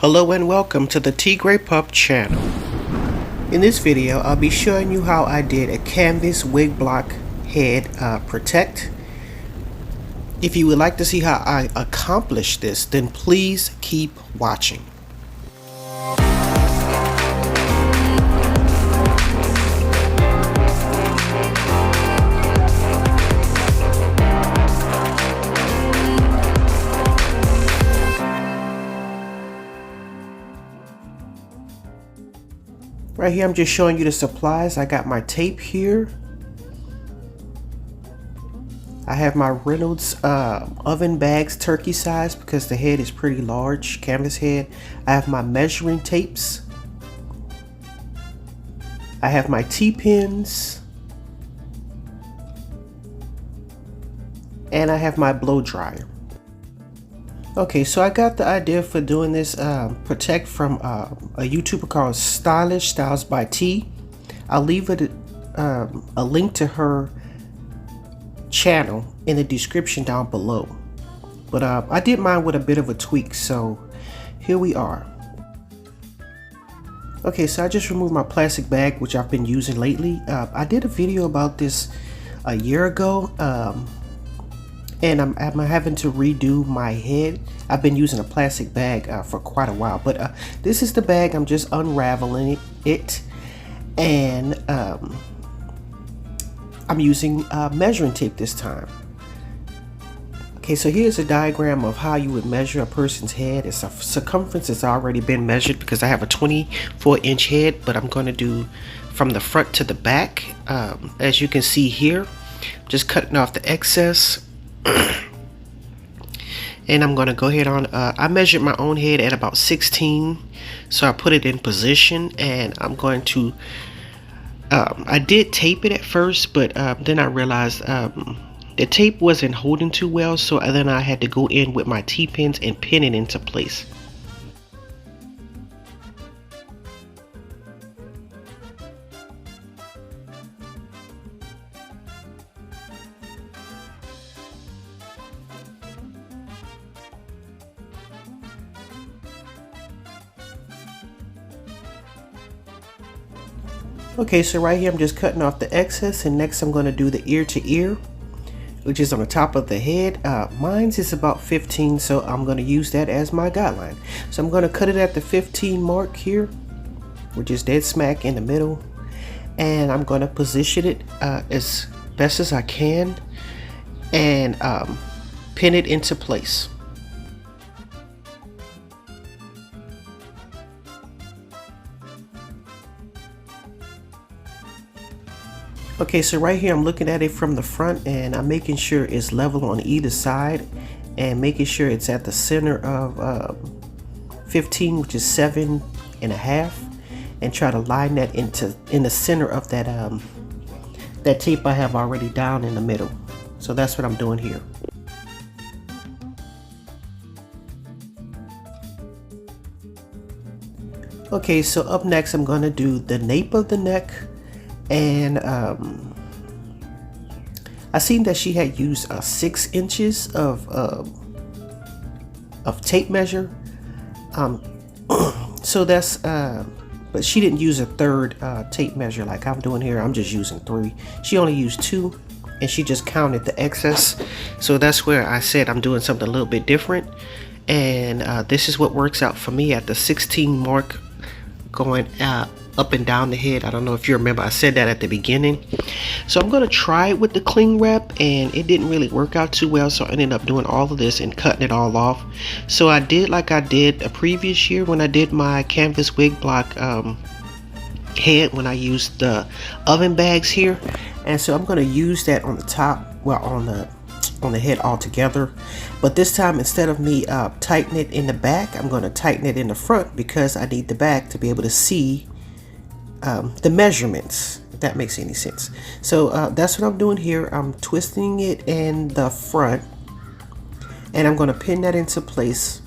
Hello and welcome to the Tigre.pup channel. In this video, I'll be showing you how I did a canvas wig block head protect. If you would like to see how I accomplished this, then please keep watching. Right here, I'm just showing you the supplies. I got my tape here. I have my Reynolds oven bags, turkey size, because the head is pretty large, canvas head. I have my measuring tapes. I have my T-pins. And I have my blow dryer. Okay, so I got the idea for doing this protect from a YouTuber called Stylish Styles by T. I'll leave it a link to her channel in the description down below. But I did mine with a bit of a tweak, so here we are. Okay, so I just removed my plastic bag, which I've been using lately. I did a video about this a year ago. And I'm having to redo my head. I've been using a plastic bag for quite a while, but this is the bag. I'm just unraveling it, and I'm using measuring tape this time. Okay, so here's a diagram of how you would measure a person's head. Its circumference has already been measured because I have a 24-inch head, but I'm going to do from the front to the back. As you can see here, just cutting off the excess. And I'm gonna go ahead on I measured my own head at about 16, so I put it in position, and I'm going to I did tape it at first, but then I realized the tape wasn't holding too well, so then I had to go in with my T-pins and pin it into place. Okay, so right here I'm just cutting off the excess, and next I'm going to do the ear to ear, which is on the top of the head. Mine's is about 15, so I'm going to use that as my guideline. So I'm going to cut it at the 15 mark here, which is dead smack in the middle, and I'm going to position it as best as I can and pin it into place. Okay, so right here I'm looking at it from the front, and I'm making sure it's level on either side and making sure it's at the center of 15, which is 7.5, and try to line that in the center of that that tape I have already down in the middle. So that's what I'm doing here. Okay, so up next I'm going to do the nape of the neck. And I seen that she had used 6 inches of tape measure. So that's but she didn't use a third tape measure like I'm doing here. I'm just using 3. She only used 2, and she just counted the excess. So that's where I said I'm doing something a little bit different, and this is what works out for me at the 16 mark, going up and down the head. I don't know if you remember, I said that at the beginning. So I'm going to try it with the cling wrap, and it didn't really work out too well, so I ended up doing all of this and cutting it all off. So I did like I did a previous year when I did my canvas wig block head, when I used the oven bags here. And so I'm going to use that on the top, well, on the head altogether, but this time instead of me tightening it in the back, I'm going to tighten it in the front, because I need the back to be able to see the measurements, if that makes any sense. So that's what I'm doing here. I'm twisting it in the front, and I'm going to pin that into place,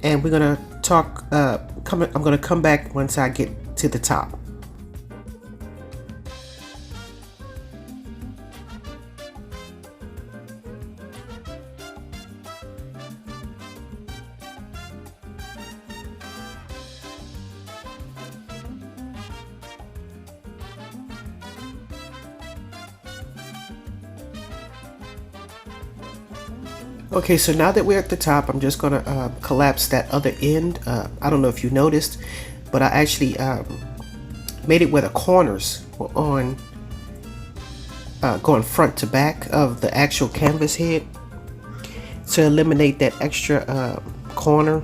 and we're going to talk I'm going to come back once I get to the top. Okay, so now that we're at the top, I'm just gonna collapse that other end. I don't know if you noticed, but I actually made it where the corners were on going front to back of the actual canvas head to eliminate that extra corner.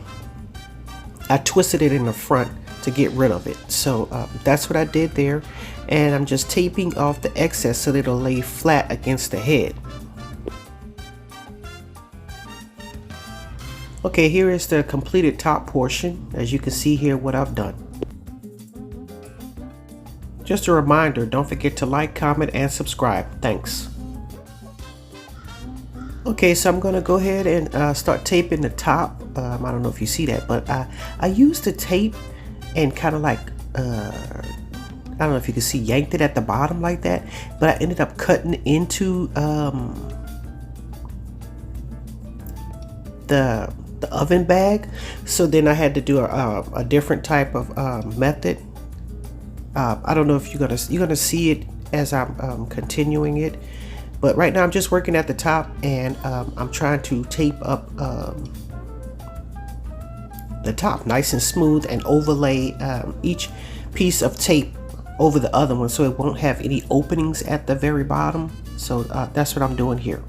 I twisted it in the front to get rid of it. So that's what I did there, and I'm just taping off the excess so that it'll lay flat against the head. Okay, here is the completed top portion. As you can see here what I've done. Just a reminder, don't forget to like, comment, and subscribe. Thanks. Okay, so I'm gonna go ahead and start taping the top. I don't know if you see that, but I used the tape and kind of like, I don't know if you can see, yanked it at the bottom like that, but I ended up cutting into the oven bag. So then I had to do a different type of method. I don't know if you're gonna see it as I'm continuing it, but right now I'm just working at the top, and I'm trying to tape up the top nice and smooth and overlay each piece of tape over the other one so it won't have any openings at the very bottom. So that's what I'm doing here.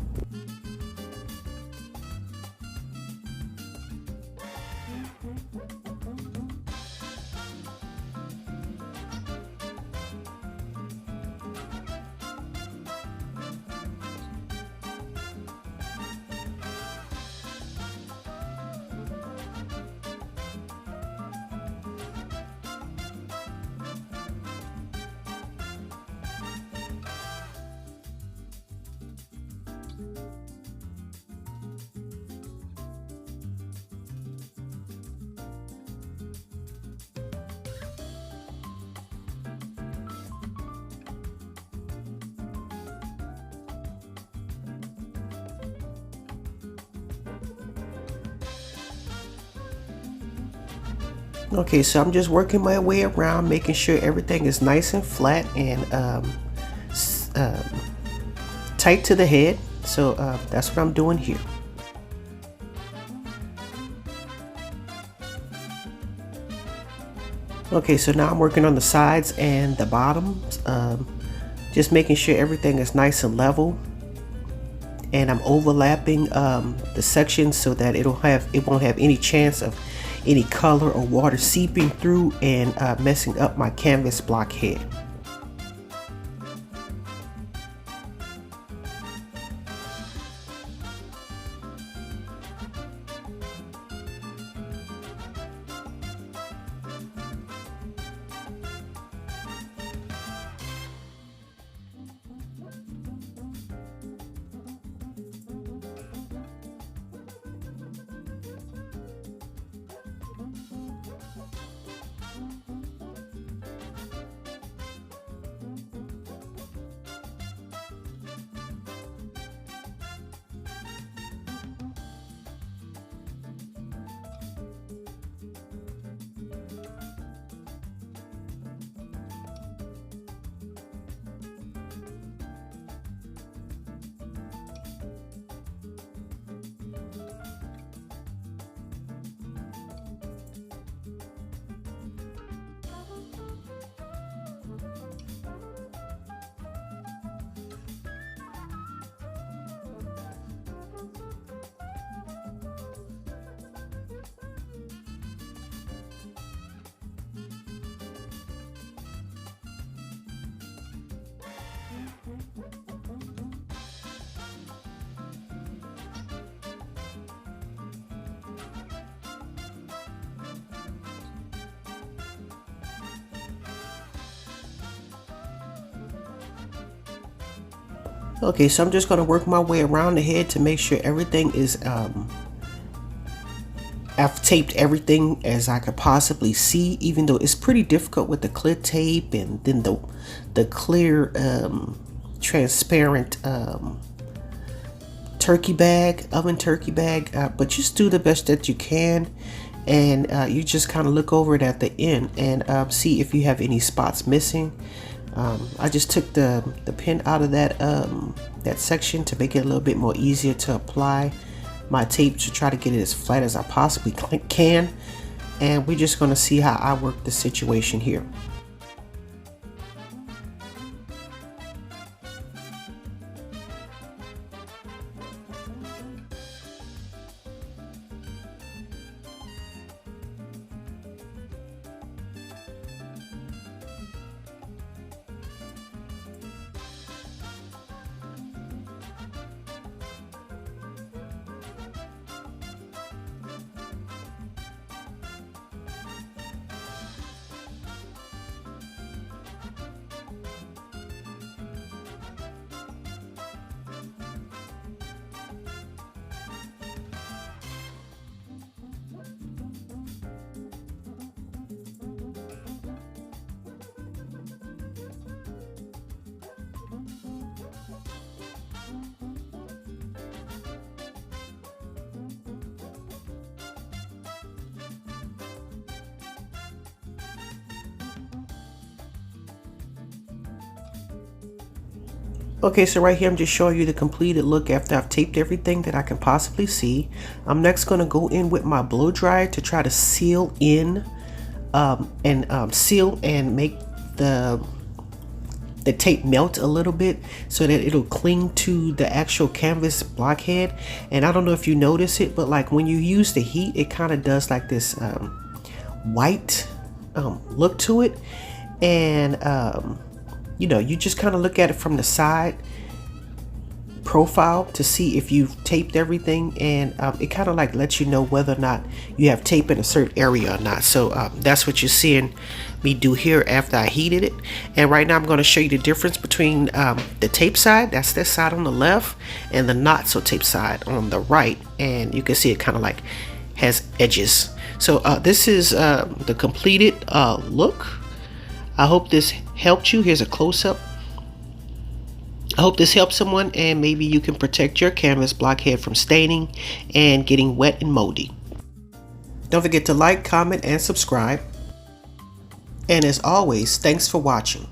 Okay, so I'm just working my way around, making sure everything is nice and flat and tight to the head. So that's what I'm doing here. Okay, so now I'm working on the sides and the bottoms, just making sure everything is nice and level. And I'm overlapping the sections so that it won't have any chance of any color or water seeping through and messing up my canvas block head. Okay, so I'm just going to work my way around the head to make sure everything is, I've taped everything as I could possibly see, even though it's pretty difficult with the clear tape and then the clear transparent turkey bag, oven turkey bag, but just do the best that you can, and you just kind of look over it at the end and see if you have any spots missing. I just took the pin out of that that section to make it a little bit more easier to apply my tape to try to get it as flat as I possibly can. And we're just going to see how I work the situation here. Okay, so right here I'm just showing you the completed look after I've taped everything that I can possibly see. I'm next going to go in with my blow dryer to try to seal in seal and make the tape melt a little bit so that it'll cling to the actual canvas blockhead. And I don't know if you notice it, but like when you use the heat, it kind of does like this white look to it. And you know, you just kind of look at it from the side profile to see if you've taped everything, and it kind of like lets you know whether or not you have tape in a certain area or not. So that's what you're seeing me do here after I heated it. And right now I'm going to show you the difference between the tape side, that's this side on the left, and the not so tape side on the right. And you can see it kind of like has edges. So this is the completed look. I hope this helped you. Here's a close-up. I hope this helps someone, and maybe you can protect your canvas blockhead from staining and getting wet and moldy. Don't forget to like, comment, and subscribe. And as always, thanks for watching.